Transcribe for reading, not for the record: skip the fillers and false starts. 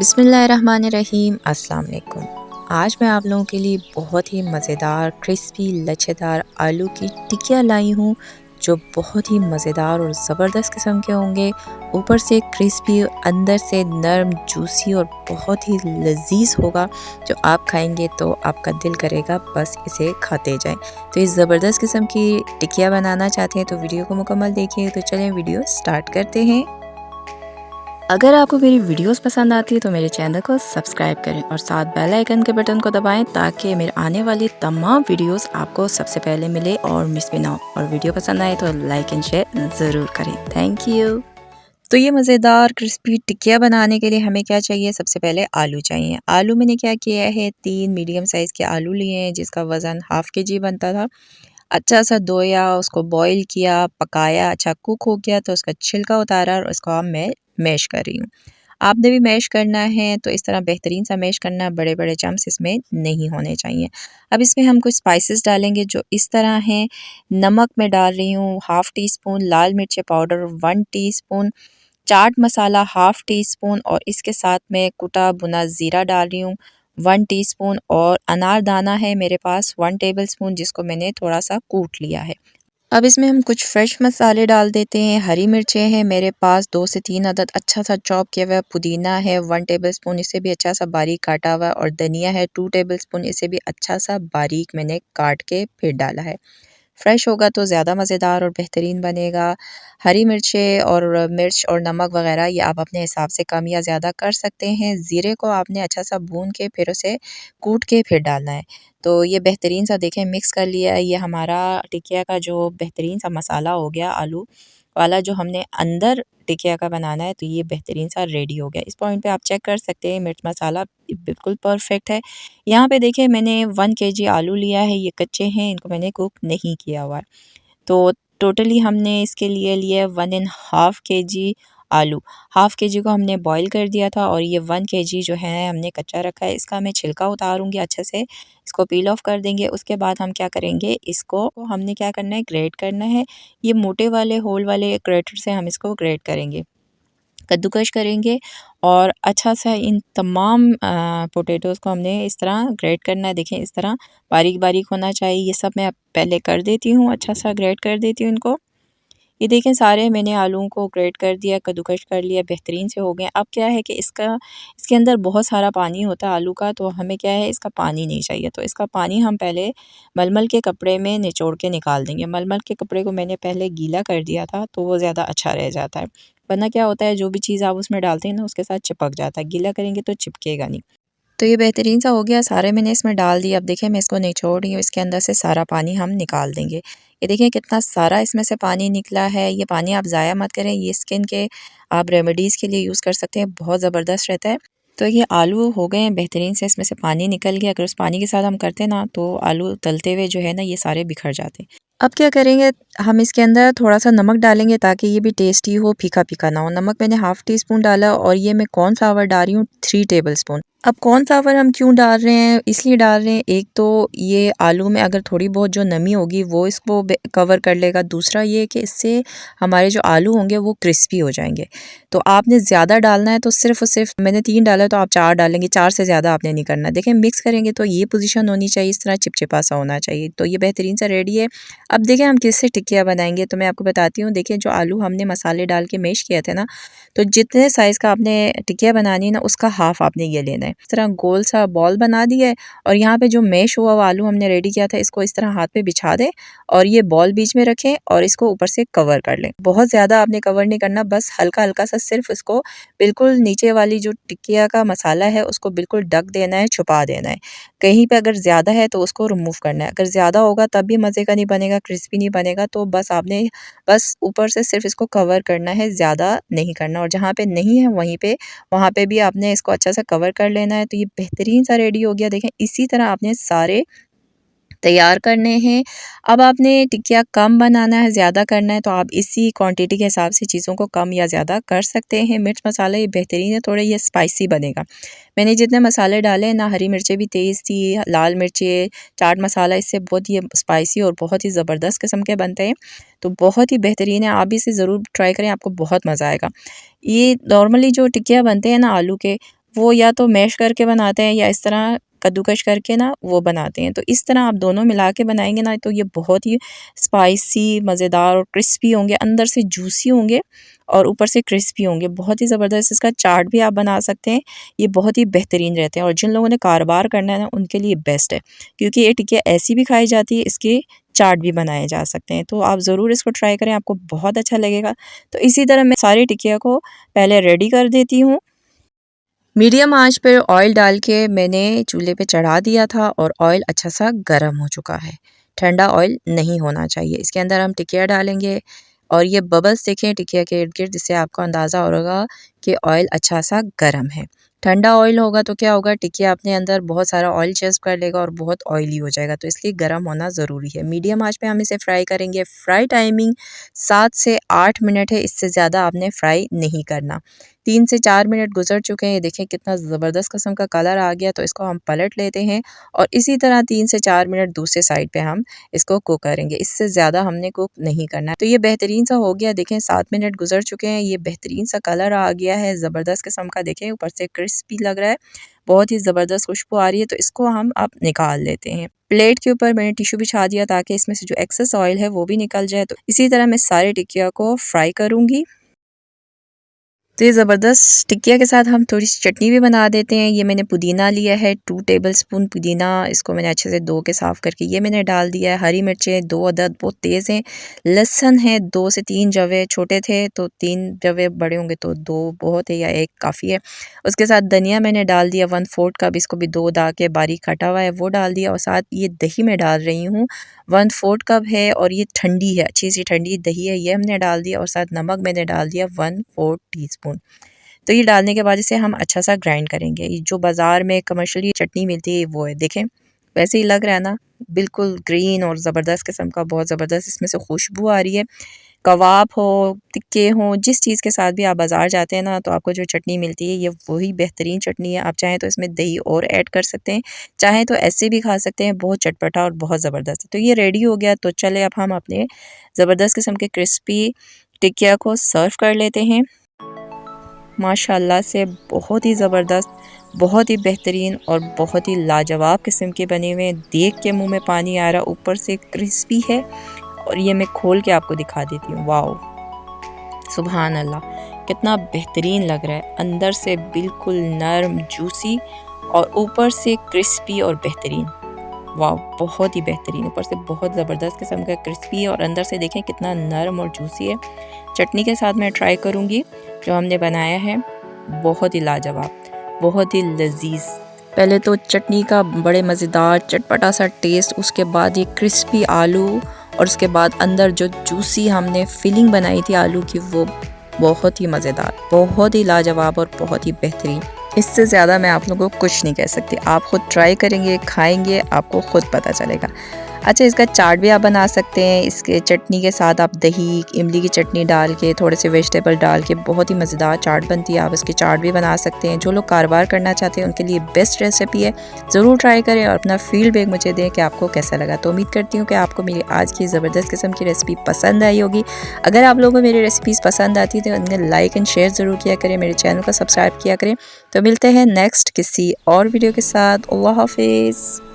बिस्मिल्लाहिर्रहमानिर्रहीम। अस्सलाम वालेकुम। आज मैं आप लोगों के लिए बहुत ही मज़ेदार क्रिस्पी लच्छेदार आलू की टिकिया लाई हूँ जो बहुत ही मज़ेदार और ज़बरदस्त किस्म के होंगे। ऊपर से क्रिस्पी, अंदर से नरम, जूसी और बहुत ही लजीज होगा। जो आप खाएंगे तो आपका दिल करेगा बस इसे खाते जाएं। तो इस ज़बरदस्त किस्म की टिकिया बनाना चाहते हैं तो वीडियो को मुकम्मल देखिए। तो चलें वीडियो स्टार्ट करते हैं। अगर आपको मेरी वीडियोस पसंद आती है तो मेरे चैनल को सब्सक्राइब करें और साथ बेल आइकन के बटन को दबाएं ताकि मेरे आने वाली तमाम वीडियोस आपको सबसे पहले मिले और मिस भी ना हो। और वीडियो पसंद आए तो लाइक एंड शेयर ज़रूर करें। Thank you. तो ये मज़ेदार क्रिस्पी टिकिया बनाने के लिए हमें क्या चाहिए? सबसे पहले आलू चाहिए। आलू मैंने क्या किया है, 3 मीडियम साइज़ के आलू लिए हैं जिसका वज़न हाफ़ kg बनता था। अच्छा सा धोया, उसको बॉईल किया, पकाया, अच्छा कुक हो गया तो उसका छिलका उतारा और उसको अब मैं मैश कर रही हूँ। आपने भी मैश करना है तो इस तरह बेहतरीन सा मैश करना, बड़े बड़े चम्स इसमें नहीं होने चाहिए। अब इसमें हम कुछ स्पाइसेस डालेंगे जो इस तरह हैं। नमक मैं डाल रही हूँ हाफ़ टी स्पून, लाल मिर्च powder 1 teaspoon, chaat masala half tea spoon और इसके साथ में कुटा भुना ज़ीरा डाल रही हूँ 1 टीस्पून और अनारदाना है मेरे पास 1 टेबलस्पून जिसको मैंने थोड़ा सा कूट लिया है। अब इसमें हम कुछ फ्रेश मसाले डाल देते हैं। हरी मिर्चें हैं मेरे पास 2 से 3 अदद अच्छा सा चॉप किया हुआ। पुदीना है 1 टेबलस्पून, इसे भी अच्छा सा बारीक काटा हुआ। और धनिया है 2 टेबलस्पून, इसे भी अच्छा सा बारीक मैंने काट के फिर डाला है। फ्रेश होगा तो ज़्यादा मज़ेदार और बेहतरीन बनेगा। हरी मिर्चें और मिर्च और नमक वगैरह ये आप अपने हिसाब से कम या ज़्यादा कर सकते हैं। ज़ीरे को आपने अच्छा सा भून के फिर उसे कूट के फिर डालना है। तो ये बेहतरीन सा देखें मिक्स कर लिया है। ये हमारा टिकिया का जो बेहतरीन सा मसाला हो गया आलू वाला जो हमने अंदर टिकिया का बनाना है, तो ये बेहतरीन सा रेडी हो गया। इस पॉइंट पे आप चेक कर सकते हैं मिर्च मसाला बिल्कुल परफेक्ट है। यहाँ पे देखिए मैंने 1 kg आलू लिया है, ये कच्चे हैं, इनको मैंने कुक नहीं किया हुआ है। तो टोटली हमने इसके लिए लिया 1.5 kg आलू। हाफ़ kg को हमने बॉईल कर दिया था और ये 1 kg जो है हमने कच्चा रखा है। इसका मैं छिलका उतारूँगी अच्छे से, इसको पील ऑफ कर देंगे। उसके बाद हम क्या करेंगे, इसको हमने क्या करना है, ग्रेट करना है। ये मोटे वाले होल वाले ग्रेटर से हम इसको ग्रेट करेंगे, कद्दूकश करेंगे और अच्छा सा इन तमाम पोटैटोज़ को हमने इस तरह ग्रेट करना है। देखें इस तरह बारीक बारीक होना चाहिए। ये सब मैं अब पहले कर देती हूँ, अच्छा सा ग्रेट कर देती हूँ इनको। ये देखें सारे मैंने आलूओं को ग्रेट कर दिया, कद्दूकश कर लिया, बेहतरीन से हो गए। अब क्या है कि इसके अंदर बहुत सारा पानी होता है आलू का, तो हमें क्या है इसका पानी नहीं चाहिए। तो इसका पानी हम पहले मलमल के कपड़े में निचोड़ के निकाल देंगे। मलमल के कपड़े को मैंने पहले गीला कर दिया था तो वो ज़्यादा अच्छा रह जाता है, वरना क्या होता है जो भी चीज़ आप उसमें डालते हैं ना उसके साथ चिपक जाता है, गीला करेंगे तो चिपकेगा नहीं। तो ये बेहतरीन सा हो गया, सारे मैंने इसमें डाल दिया। अब देखिए मैं इसको निचोड़ रही हूँ, इसके अंदर से सारा पानी हम निकाल देंगे। ये देखिए कितना सारा इसमें से पानी निकला है। ये पानी आप ज़ाया मत करें, ये स्किन के आप रेमेडीज़ के लिए यूज़ कर सकते हैं, बहुत ज़बरदस्त रहता है। तो ये आलू हो गए हैं बेहतरीन से, इसमें से पानी निकल गया। अगर उस पानी के साथ हम करते ना तो आलू तलते हुए जो है ना ये सारे बिखर जाते। अब क्या करेंगे, हम इसके अंदर थोड़ा सा नमक डालेंगे ताकि ये भी टेस्टी हो, फीका फीका ना हो। नमक मैंने हाफ़ टी स्पून डाला और ये मैं कॉर्नफ्लावर डाल रही हूँ 3 टेबलस्पून। अब कॉर्नफ्लावर हम क्यों डाल रहे हैं, इसलिए डाल रहे हैं, एक तो ये आलू में अगर थोड़ी बहुत जो नमी होगी वो इसको कवर कर लेगा। दूसरा ये कि इससे हमारे जो आलू होंगे वो क्रिस्पी हो जाएंगे। तो आपने ज़्यादा डालना है तो सिर्फ और सिर्फ मैंने 3 डाला तो आप 4 डालेंगे, 4 से ज़्यादा आपने नहीं करना। देखें मिक्स करेंगे तो ये पोजीशन होनी चाहिए, इस तरह चिपचिपा सा होना चाहिए। तो ये बेहतरीन सा रेडी है। अब देखें हम किससे टिकिया बनाएंगे, तो मैं आपको बताती हूँ। देखिए जो आलू हमने मसाले डाल के मैश किया थे ना, तो जितने साइज़ का आपने टिकिया बनानी है ना उसका हाफ़ आपने ये लेना है। इस तरह गोल सा बॉल बना दिया है और यहाँ पे जो मैश हुआ हुआ आलू हमने रेडी किया था इसको इस तरह हाथ पे बिछा दें और ये बॉल बीच में रखें और इसको ऊपर से कवर कर लें। बहुत ज़्यादा आपने कवर नहीं करना, बस हल्का हल्का सा सिर्फ इसको बिल्कुल नीचे वाली जो टिकिया का मसाला है उसको बिल्कुल ढक देना है, छुपा देना है। कहीं पे अगर ज़्यादा है तो उसको रिमूव करना है। अगर ज़्यादा होगा तब भी मज़े का नहीं बनेगा, क्रिस्पी नहीं बनेगा। तो बस आपने बस ऊपर से सिर्फ इसको कवर करना है, ज़्यादा नहीं करना। और जहाँ पे नहीं है वहाँ पे भी आपने इसको अच्छा सा कवर कर लेना है। तो ये बेहतरीन सा रेडी हो गया। देखें इसी तरह आपने सारे तैयार करने हैं। अब आपने टिकिया कम बनाना है, ज़्यादा करना है तो आप इसी क्वांटिटी के हिसाब से चीज़ों को कम या ज़्यादा कर सकते हैं। मिर्च मसाला ये बेहतरीन है, थोड़े ये स्पाइसी बनेगा। मैंने जितने मसाले डाले ना, हरी मिर्चें भी तेज़ थी, लाल मिर्चें, चाट मसाला, इससे बहुत ये स्पाइसी और बहुत ही ज़बरदस्त किस्म के बनते हैं। तो बहुत ही बेहतरीन है, आप भी इसे ज़रूर ट्राई करें, आपको बहुत मज़ा आएगा। ये नॉर्मली जो टिकिया बनते हैं ना आलू के, वो या तो मैश करके बनाते हैं या इस तरह कद्दूकश करके ना वो बनाते हैं। तो इस तरह आप दोनों मिला के बनाएंगे ना तो ये बहुत ही स्पाइसी, मज़ेदार और क्रिस्पी होंगे, अंदर से जूसी होंगे और ऊपर से क्रिस्पी होंगे। बहुत ही ज़बरदस्त इसका चाट भी आप बना सकते हैं। ये बहुत ही बेहतरीन रहते हैं और जिन लोगों ने कारोबार करना है ना उनके लिए बेस्ट है, क्योंकि ये टिक्कियाँ ऐसी भी खाई जाती है, इसके चाट भी बनाए जा सकते हैं। तो आप ज़रूर इसको ट्राई करें, आपको बहुत अच्छा लगेगा। तो इसी तरह मैं सारी टिक्कियों को पहले रेडी कर देती हूँ। मीडियम आंच पर ऑयल डाल के मैंने चूल्हे पे चढ़ा दिया था और ऑयल अच्छा सा गर्म हो चुका है। ठंडा ऑयल नहीं होना चाहिए। इसके अंदर हम टिकिया डालेंगे और ये बबल्स देखें टिकिया के इर्द गिर्द, जिससे आपको अंदाज़ा होगा कि ऑयल अच्छा सा गर्म है। ठंडा ऑयल होगा तो क्या होगा, टिकिया अपने अंदर बहुत सारा ऑयल जज़्ब कर लेगा और बहुत ऑयली हो जाएगा, तो इसलिए गर्म होना ज़रूरी है। मीडियम आंच पे हम इसे फ्राई करेंगे। फ्राई टाइमिंग 7 से 8 मिनट है, इससे ज़्यादा आपने फ्राई नहीं करना। 3 से 4 मिनट गुजर चुके हैं, ये देखें कितना ज़बरदस्त किस्म का कलर आ गया। तो इसको हम पलट लेते हैं और इसी तरह 3 से 4 मिनट दूसरे साइड पे हम इसको कुक करेंगे। इससे ज़्यादा हमने कुक नहीं करना है। तो ये बेहतरीन सा हो गया, देखें 7 मिनट गुजर चुके हैं, ये बेहतरीन सा कलर आ गया है, ज़बरदस्त किस्म का, देखें ऊपर से क्रिस्पी लग रहा है, बहुत ही ज़बरदस्त खुशबू आ रही है। तो इसको हम अब निकाल लेते हैं। प्लेट के ऊपर मैंने टिश्यू बिछा दिया ताकि इसमें से जो एक्सेस ऑयल है वो भी निकल जाए। तो इसी तरह मैं सारे टिक्किया को फ्राई करूँगी। तो ये ज़बरदस्त टिक्किया के साथ हम थोड़ी सी चटनी भी बना देते हैं। ये मैंने पुदीना लिया है 2 टेबलस्पून पुदीना, इसको मैंने अच्छे से धो के साफ़ करके ये मैंने डाल दिया है। हरी मिर्चें 2 अदद बहुत तेज़ हैं। लहसुन है 2 से 3 जवे, छोटे थे तो 3 जवे, बड़े होंगे तो 2 बहुत है या 1 काफ़ी है। उसके साथ धनिया मैंने डाल दिया 1/4 कप, इसको भी धो धा के बारीक कटा हुआ है वो डाल दिया। और साथ ये दही मैं डाल रही हूँ 1/4 कप है और ये ठंडी है, अच्छी सी ठंडी दही है, ये हमने डाल दिया। और साथ नमक मैंने डाल दिया 1/4 टीस्पून। तो ये डालने के बाद इसे हम अच्छा सा ग्राइंड करेंगे। ये जो बाज़ार में कमर्शियली चटनी मिलती है वो है, देखें वैसे ही लग रहा है ना, बिल्कुल ग्रीन और ज़बरदस्त किस्म का, बहुत ज़बरदस्त इसमें से खुशबू आ रही है। कबाब हो, टिक्के हों, जिस चीज़ के साथ भी आप बाज़ार जाते हैं ना तो आपको जो चटनी मिलती है ये वही बेहतरीन चटनी है। आप चाहें तो इसमें दही और ऐड कर सकते हैं, चाहें तो ऐसे भी खा सकते हैं, बहुत चटपटा और बहुत ज़बरदस्त है। तो ये रेडी हो गया, तो चले अब हम अपने ज़बरदस्त किस्म के क्रिस्पी टिक्किया को सर्व कर लेते हैं। माशाल्लाह से बहुत ही ज़बरदस्त, बहुत ही बेहतरीन और बहुत ही लाजवाब किस्म के बने हुए हैं। देख के मुंह में पानी आ रहा, ऊपर से क्रिस्पी है। और ये मैं खोल के आपको दिखा देती हूँ। वाओ, सुभान अल्लाह, कितना बेहतरीन लग रहा है। अंदर से बिल्कुल नरम, जूसी और ऊपर से क्रिस्पी और बेहतरीन। वाह, बहुत ही बेहतरीन, ऊपर से बहुत ज़बरदस्त किस्म का क्रिस्पी है और अंदर से देखें कितना नरम और जूसी है। चटनी के साथ मैं ट्राई करूँगी जो हमने बनाया है, बहुत ही लाजवाब, बहुत ही लजीज। पहले तो चटनी का बड़े मज़ेदार चटपटा सा टेस्ट, उसके बाद ये क्रिस्पी आलू और उसके बाद अंदर जो जूसी हमने फिलिंग बनाई थी आलू की, वो बहुत ही मज़ेदार, बहुत ही लाजवाब और बहुत ही बेहतरीन। इससे ज़्यादा मैं आप लोगों को कुछ नहीं कह सकती। आप ख़ुद ट्राई करेंगे, खाएंगे, आपको ख़ुद पता चलेगा। अच्छा, इसका चाट भी आप बना सकते हैं। इसके चटनी के साथ आप दही, इमली की चटनी डाल के, थोड़े से वेजिटेबल डाल के बहुत ही मज़ेदार चाट बनती है। आप इसकी चाट भी बना सकते हैं। जो लोग कारोबार करना चाहते हैं उनके लिए बेस्ट रेसिपी है। ज़रूर ट्राई करें और अपना फीडबैक मुझे दें कि आपको कैसा लगा। तो उम्मीद करती हूँ कि आपको मेरी आज की ज़बरदस्त किस्म की रेसिपी पसंद आई होगी। अगर आप लोगों को मेरी रेसिपीज़ पसंद आती है तो उन्हें लाइक एंड शेयर ज़रूर किया करें, मेरे चैनल को सब्सक्राइब किया करें। तो मिलते हैं नेक्स्ट किसी और वीडियो के साथ। अल्लाह हाफिज़।